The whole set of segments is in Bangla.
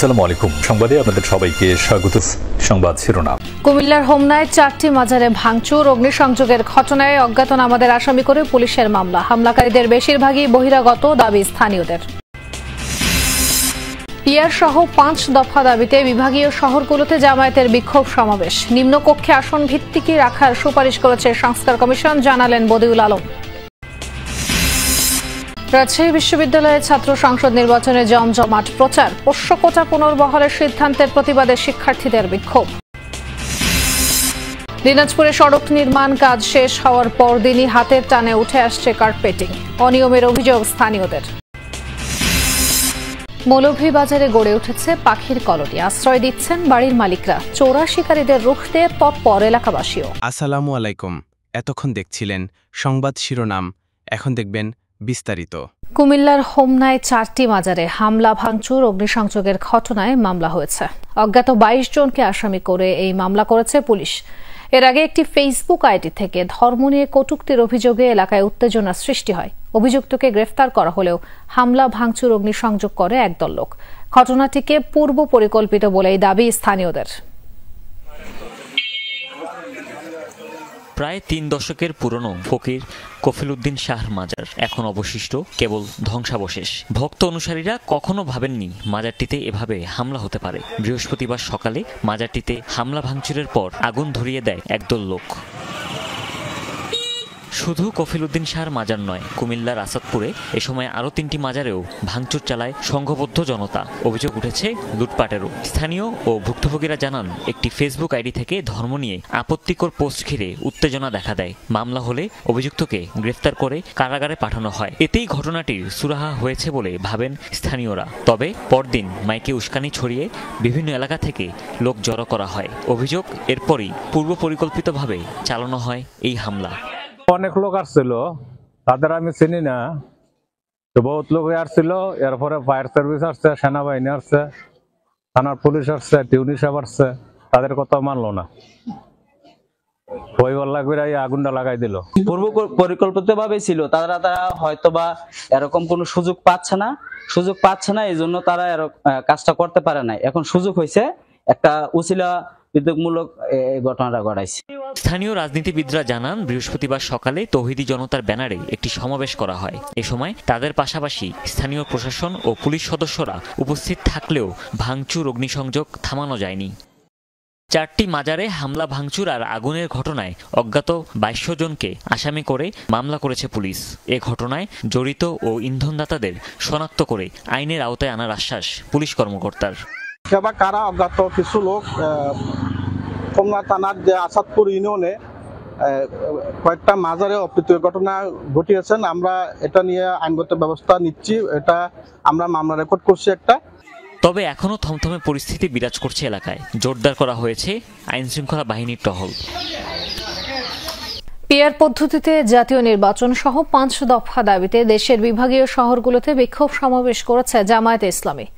আসসালামু আলাইকুম। সংবাদে আপনাদের সবাইকে স্বাগত। সংবাদ শিরোনাম। কুমিল্লার হোমনায় 4টি মাজারে ভাঙচুর, অগ্নিসংযোগের ঘটনায় অজ্ঞাতনামাদের আসামি করে পুলিশের মামলা। হামলাকারীদের বেশিরভাগই বহিরাগত, দাবি স্থানীয়দের। পিআর সহ 5 দফা দাবিতে বিভাগীয় শহরগুলোতে জামায়াতের বিক্ষোভ সমাবেশ। নিম্নকক্ষে আসন ভিত্তিকই রাখার সুপারিশ করেছে সংস্কার কমিশন, জানালেন বদিউল আলম। রাজশাহী বিশ্ববিদ্যালয়ের ছাত্র সংসদ নির্বাচনে জমজমাট প্রচার। পোষ্য কোটা পুনর্বহালের সিদ্ধান্তের প্রতিবাদে শিক্ষার্থীদের বিক্ষোভ। দিনাজপুরে সড়ক নির্মাণ কাজ শেষ হওয়ার পরদিনই হাতের টানে উঠে আসছে কার্পেটিং। অনিয়মের অভিযোগ স্থানীয়দের। মৌলভীবাজারে গড়ে উঠেছে পাখির কলোনি। আশ্রয় দিচ্ছেন বাড়ির মালিকরা। চোরা শিকারীদের রুখতে তৎপর এলাকাবাসীও। আসসালামু আলাইকুম। এতক্ষণ দেখছিলেন সংবাদ শিরোনাম, এখন দেখবেন বিস্তারিত। কুমিল্লার হোমনায় 4টি মাজারে হামলা, ভাঙচুর, অগ্নিসংযোগের ঘটনায় মামলা হয়েছে। অজ্ঞাত 22 জনকে আসামি করে এই মামলা করেছে পুলিশ। এর আগে একটি ফেসবুক আইডি থেকে ধর্ম নিয়ে কটূক্তির অভিযোগে এলাকায় উত্তেজনা সৃষ্টি হয়। অভিযুক্তকে গ্রেফতার করা হলেও হামলা, ভাঙচুর, অগ্নিসংযোগ করে একদল লোক। ঘটনাটিকে পূর্ব পরিকল্পিত বলেই দাবি স্থানীয়দের। প্রায় 3 দশকের পুরনো ফকির কফিল উদ্দিন শাহর মাজার এখন অবশিষ্ট কেবল ধ্বংসাবশেষ। ভক্ত অনুসারীরা কখনো ভাবেননি মাজারটিতে এভাবে হামলা হতে পারে। বৃহস্পতিবার সকালে মাজারটিতে হামলা ভাঙচুরের পর আগুন ধরিয়ে দেয় একদল লোক। শুধু কফিল উদ্দিন শাহর মাজার নয়, কুমিল্লার আসাদপুরে এ সময় আরও 3টি মাজারেও ভাঙচুর চালায় সংঘবদ্ধ জনতা। অভিযোগ উঠেছে লুটপাটেরও। স্থানীয় ও ভুক্তভোগীরা জানান, একটি ফেসবুক আইডি থেকে ধর্ম নিয়ে আপত্তিকর পোস্ট ঘিরে উত্তেজনা দেখা দেয়। মামলা হলে অভিযুক্তকে গ্রেফতার করে কারাগারে পাঠানো হয়। এতেই ঘটনাটির সুরাহা হয়েছে বলে ভাবেন স্থানীয়রা। তবে পরদিন মাইকে উস্কানি ছড়িয়ে বিভিন্ন এলাকা থেকে লোক জড়ো করা হয়। অভিযোগ, এরপরই পূর্ব পরিকল্পিতভাবে চালানো হয় এই হামলা। অনেক লোক আসছিল, তাদের আমি চিনি না, তো বহুত লোক আসছিল। এরপরে ফায়ার সার্ভিস আসছে, সেনাবাহিনী আসছে, থানার পুলিশ আসছে, টিউনি সাহেব আসছে, তাদের কথা মানলো না। আগুনটা লাগাই দিল। পূর্ব পরিকল্পিত ভাবে ছিল। তারা হয়তোবা এরকম কোনো সুযোগ পাচ্ছে না, এই জন্য তারা কাজটা করতে পারে না। এখন সুযোগ হয়েছে, একটা উছিলা বিদ্যুৎমূলক এই ঘটনাটা ঘটাইছে। স্থানীয় রাজনীতিবিদরা জানান, বৃহস্পতিবার সকালে তৌহিদি জনতার ব্যানারে একটি সমাবেশ করা হয়। এ সময় তাদের পাশাপাশি স্থানীয় প্রশাসন ও পুলিশ সদস্যরা উপস্থিত থাকলেও ভাঙচুর, অগ্নিসংযোগ থামানো যায়নি। 4টি মাজারে হামলা, ভাঙচুর আর আগুনের ঘটনায় অজ্ঞাত 22 জনকে আসামি করে মামলা করেছে পুলিশ। এ ঘটনায় জড়িত ও ইন্ধনদাতাদের শনাক্ত করে আইনের আওতায় আনার আশ্বাস পুলিশ কর্মকর্তার। কারা অজ্ঞাত কিছু লোক হোমনা থানার যে আসাদপুর ইউনিয়নে কয়েকটা মাজারে অপ্রীতিকর ঘটনা ঘটিয়েছেন। আমরা এটা নিয়ে আইনগত ব্যবস্থা নিচ্ছি, এটা আমরা মামলা রেকর্ড করছি একটা। তবে এখনও থমথমে পরিস্থিতি বিরাজ করছে এলাকায়। জোরদার করা হয়েছে আইন শৃঙ্খলা বাহিনীর টহল। পিআর পদ্ধতিতে জাতীয় নির্বাচন সহ 5 দফা দাবিতে দেশের বিভাগীয় শহরগুলোতে বিক্ষোভ সমাবেশ করেছে জামায়াতে ইসলামী।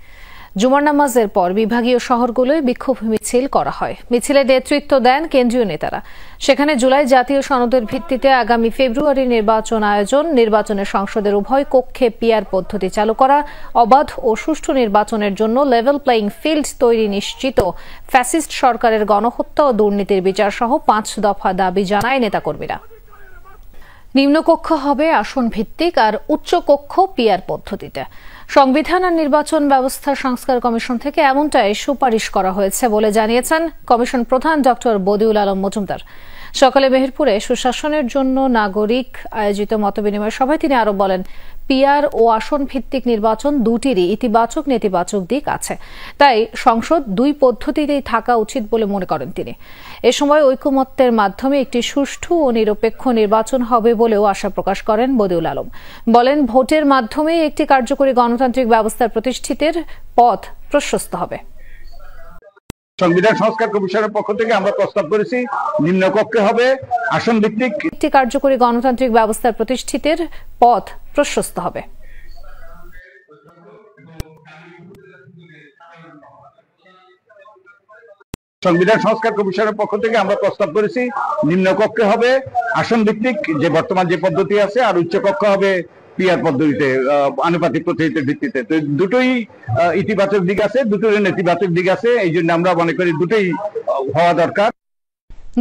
জুমার নামাজের পর বিভাগীয় শহরগুলোয় বিক্ষোভ মিছিল করা হয়। মিছিলে নেতৃত্ব দেন কেন্দ্রীয় নেতারা। সেখানে জুলাই জাতীয় সনদের ভিত্তিতে আগামী ফেব্রুয়ারি নির্বাচন আয়োজন, নির্বাচনে সংসদের উভয় কক্ষে পিআর পদ্ধতি চালু করা, অবাধ ও সুষ্ঠু নির্বাচনের জন্য লেভেল প্লেইং ফিল্ড তৈরি নিশ্চিত, ফ্যাসিস্ট সরকারের গণহত্যা ও দুর্নীতির বিচার সহ 5 দফা দাবি জানায় নেতাকর্মীরা। নিম্নকক্ষ হবে আসন ভিত্তিক আর উচ্চকক্ষ পিআর পদ্ধতিতে। সংবিধান আর নির্বাচন ব্যবস্থা সংস্কার কমিশন থেকে এমনটাই সুপারিশ করা হয়েছে বলে জানিয়েছেন কমিশন প্রধান ডক্টর বদিউল আলম মজুমদার। সকালে মেহেরপুরে সুশাসনের জন্য নাগরিক আয়োজিত মতবিনিময় সভায় তিনি আরো বলেন, পিআর ও আসন ভিত্তিক নির্বাচন দুটিরই ইতিবাচক নেতিবাচক দিক আছে, তাই সংসদ 2 পদ্ধতিতেই থাকা উচিত বলে মনে করেন তিনি। এ সময় ঐকমত্যের মাধ্যমে একটি সুষ্ঠু ও নিরপেক্ষ নির্বাচন হবে বলেও আশা প্রকাশ করেন বদিউল আলম। বলেন, ভোটের মাধ্যমে একটি কার্যকরী গণতান্ত্রিক ব্যবস্থার প্রতিষ্ঠিতের পথ প্রশস্ত হবে। সংবিধান সংস্কার কমিশনের পক্ষ থেকে আমরা প্রস্তাব করেছি, নিম্নকক্ষে হবে আসন ভিত্তিক একটি কার্যকরী গণতান্ত্রিক ব্যবস্থার প্রতিষ্ঠিতের পথ প্রশস্ত হবে। সংবিধান সংস্কার কমিশনের পক্ষ থেকে আমরা প্রস্তাব করেছি, নিম্নকক্ষে হবে আসন ভিত্তিক যে বর্তমান যে পদ্ধতি আছে, আর উচ্চকক্ষ হবে পিয়ার পদ্ধতিতে, আনুপাতিক পদ্ধতির ভিত্তিতে। তো দুটোই ইতিবাচক দিক আছে, দুটোর নেতিবাচক দিক আছে, এই জন্য আমরা মনে করি দুটোই হওয়া দরকার।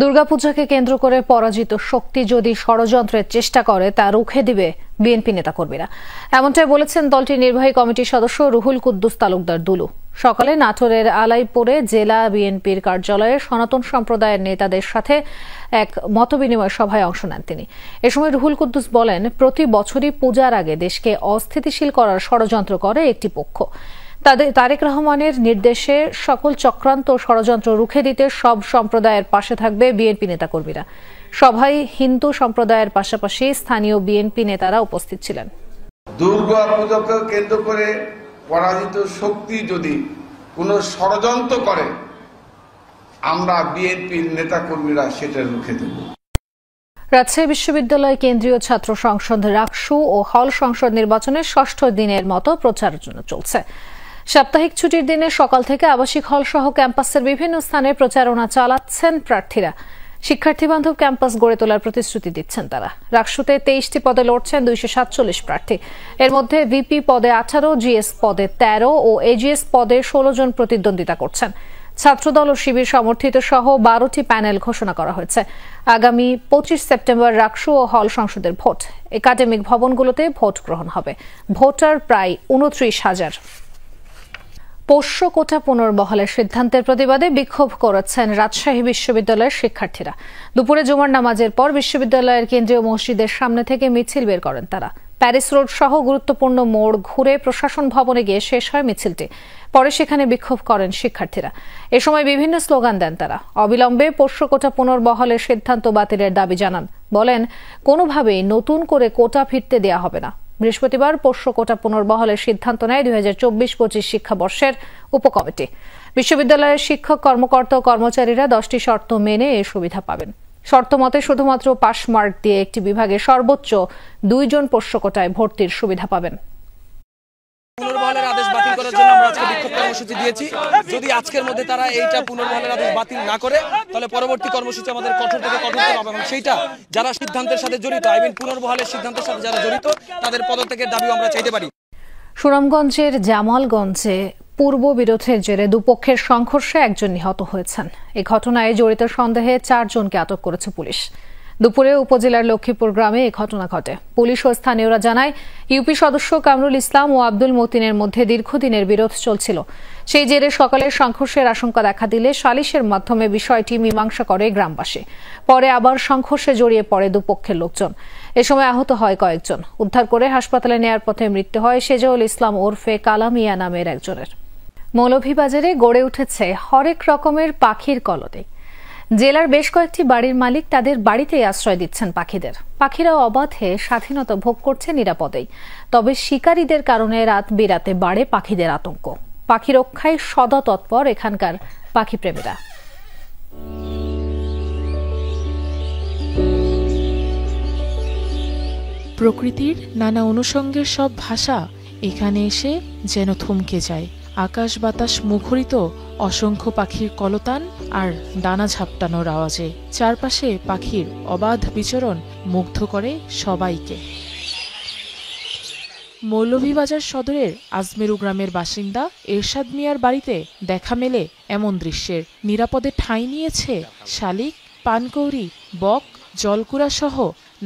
দুর্গাপূজাকে কেন্দ্র করে পরাজিত শক্তি যদি ষড়যন্ত্রের চেষ্টা করে তা রুখে দিবে বিএনপি নেতাকর্মীরা, এমনটাই বলেছেন দলটির নির্বাহী কমিটির সদস্য রুহুল কুদ্দুস তালুকদার দুলু। সকালে নাটোরের আলাইপুরে জেলা বিএনপির কার্যালয়ে সনাতন সম্প্রদায়ের নেতাদের সাথে এক মতবিনিময় সভায় অংশ নেন তিনি। এ সময় রুহুল কুদ্দুস বলেন, প্রতি বছরই পূজার আগে দেশকে অস্থিতিশীল করার ষড়যন্ত্র করে একটি পক্ষ। তারেক রহমানের নির্দেশে সকল চক্রান্ত ষড়যন্ত্র রুখে দিতে সব সম্প্রদায়ের পাশে থাকবে বিএনপি নেতাকর্মীরা। সভায় হিন্দু সম্প্রদায়ের পাশাপাশি স্থানীয় বিএনপি নেতারা উপস্থিত ছিলেন। দুর্গা পূজাকে কেন্দ্র করে পরাজিত শক্তি যদি কোনো ষড়যন্ত্র করে, আমরা বিএনপির নেতাকর্মীরা সেটা রুখে দেব। রাজশাহী বিশ্ববিদ্যালয় কেন্দ্রীয় ছাত্র সংসদ রাকসু ও হল সংসদ নির্বাচনের ৬ষ্ঠ দিনের মতো প্রচারের জন্য চলছে। সাপ্তাহিক ছুটির দিনে সকাল থেকে আবাসিক হল সহ ক্যাম্পাসের বিভিন্ন স্থানে প্রচারণা চালাচ্ছেন প্রার্থীরা। শিক্ষার্থী বান্ধব ক্যাম্পাস গড়ে তোলার প্রতিশ্রুতি দিচ্ছেন তারা। রাকসুতে 23টি পদে লড়ছেন 247 প্রার্থী। এর মধ্যে ভিপি পদে 18, জিএস পদে 13 ও এজিএস পদে 16 জন প্রতিদ্বন্দ্বিতা করছেন। ছাত্রদল ও শিবির সমর্থিত সহ 12টি প্যানেল ঘোষণা করা হয়েছে। আগামী 25 সেপ্টেম্বর রাকসু ও হল সংসদের ভোট। একাডেমিক ভবনগুলোতে ভোট গ্রহণ হবে। ভোটার প্রায় 29,000। পোষ্য কোটা পুনর্বহালের সিদ্ধান্তের প্রতিবাদে বিক্ষোভ করেছেন রাজশাহী বিশ্ববিদ্যালয়ের শিক্ষার্থীরা। দুপুরে জুমার নামাজের পর বিশ্ববিদ্যালয়ের কেন্দ্রীয় মসজিদের সামনে থেকে মিছিল বের করেন তারা। প্যারিস রোড সহ গুরুত্বপূর্ণ মোড় ঘুরে প্রশাসন ভবনে গিয়ে শেষ হয় মিছিলটি। পরে সেখানে বিক্ষোভ করেন শিক্ষার্থীরা। এ সময় বিভিন্ন স্লোগান দেন তারা। অবিলম্বে পোষ্য কোটা পুনর্বহালের সিদ্ধান্ত বাতিলের দাবি জানান। বলেন, কোনোভাবেই নতুন করে কোটা ফিরতে দেয়া হবে না। বৃহস্পতিবার পোষ্য কোটা পুনর্বহালের সিদ্ধান্ত নেয় 2024-25 শিক্ষাবর্ষের উপকমিটি। বিশ্ববিদ্যালয়ের শিক্ষক, কর্মকর্তা ও কর্মচারীরা 10টি শর্ত মেনে এই সুবিধা পাবেন। শর্ত মতে শুধুমাত্র পাস মার্ক দিয়ে একটি বিভাগে সর্বোচ্চ 2 জন পোষ্য কোটায় ভর্তির সুবিধা পাবেন। পুনর্বহালের আদেশ বাতিল করার জন্য আমরা আজকে বিক্ষোভ কর্মসূচি দিয়েছি। যদি আজকের মধ্যে তারা এইটা পুনর্বহালের আদেশ বাতিল না করে, তাহলে পরবর্তী কর্মসূচি আমাদের কঠোর থেকে কঠোরতম হবে এবং সেইটা যারা সিদ্ধান্তের সাথে জড়িত, পুনর্বহালের সিদ্ধান্তের সাথে যারা জড়িত, তাদের পদত্যাগের দাবিও আমরা চাইতে পারি। সুনামগঞ্জের জামালগঞ্জে পূর্ব বিরোধের জেরে দুপক্ষের সংঘর্ষে একজন নিহত হয়েছেন। এই ঘটনায় জড়িত সন্দেহে 4 জনকে আটক করেছে পুলিশ। দুপুরে উপজেলার লক্ষ্মীপুর গ্রামে এই ঘটনা ঘটে। পুলিশ ও স্থানীয়রা জানায়, ইউপি সদস্য কামরুল ইসলাম ও আব্দুল মতিনের মধ্যে দীর্ঘদিনের বিরোধ চলছিল। সেই জেরে সকালে সংঘর্ষের আশঙ্কা দেখা দিলে সালিশের মাধ্যমে বিষয়টি মীমাংসা করে গ্রামবাসী। পরে আবার সংঘর্ষে জড়িয়ে পড়ে দুপক্ষের লোকজন। এ সময় আহত হয় কয়েকজন। উদ্ধার করে হাসপাতালে নেয়ার পথে মৃত্যু হয় সেজাউল ইসলাম ওরফে কালামিয়া নামের একজনের। মৌলভীবাজারে গড়ে উঠেছে হরেক রকমের পাখির কলোনি। জেলার বেশ কয়েকটি বাড়ির মালিক তাদের বাড়িতেই আশ্রয় দিচ্ছেন পাখিদের। পাখিরা অবাধে স্বাধীনতা ভোগ করছে নিরাপদেই। তবে শিকারীদের কারণে রাত বিরাতে বাড়ে পাখিদের আতঙ্ক। পাখি রক্ষায় সদা তৎপর এখানকার পাখিপ্রেমীরা। প্রকৃতির নানা অনুষঙ্গের সব ভাষা এখানে এসে যেন থমকে যায়। আকাশ বাতাস মুখরিত অসংখ্য পাখির কলতান আর ডানা ঝাপটানোর আওয়াজে চারপাশে পাখির অবাধ বিচরণ মুগ্ধ করে সবাইকে। মৌলভীবাজার সদরের আজমেরু গ্রামের বাসিন্দা এরশাদ মিয়ার বাড়িতে দেখা মেলে এমন দৃশ্যের। নিরাপদে ঠাঁই নিয়েছে শালিক, পানকৌড়ি, বক, জলকুড়া সহ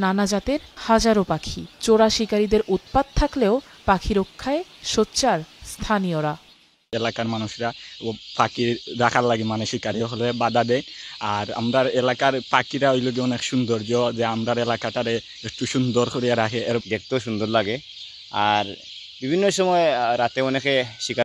নানা জাতের হাজারো পাখি। চোরা শিকারীদের উৎপাত থাকলেও পাখি রক্ষায় সোচ্চার স্থানীয়রা। এলাকার মানুষরা পাখি রাখার লাগে মানে শিকারি হলে বাধা দেয়। আর আমরা এলাকার পাখিরা হইল অনেক সৌন্দর্য, যে আমরা এলাকাটারে একটু সুন্দর করে রাখে, দেখতেও সুন্দর লাগে। আর বিভিন্ন সময় রাতে অনেকে শিকার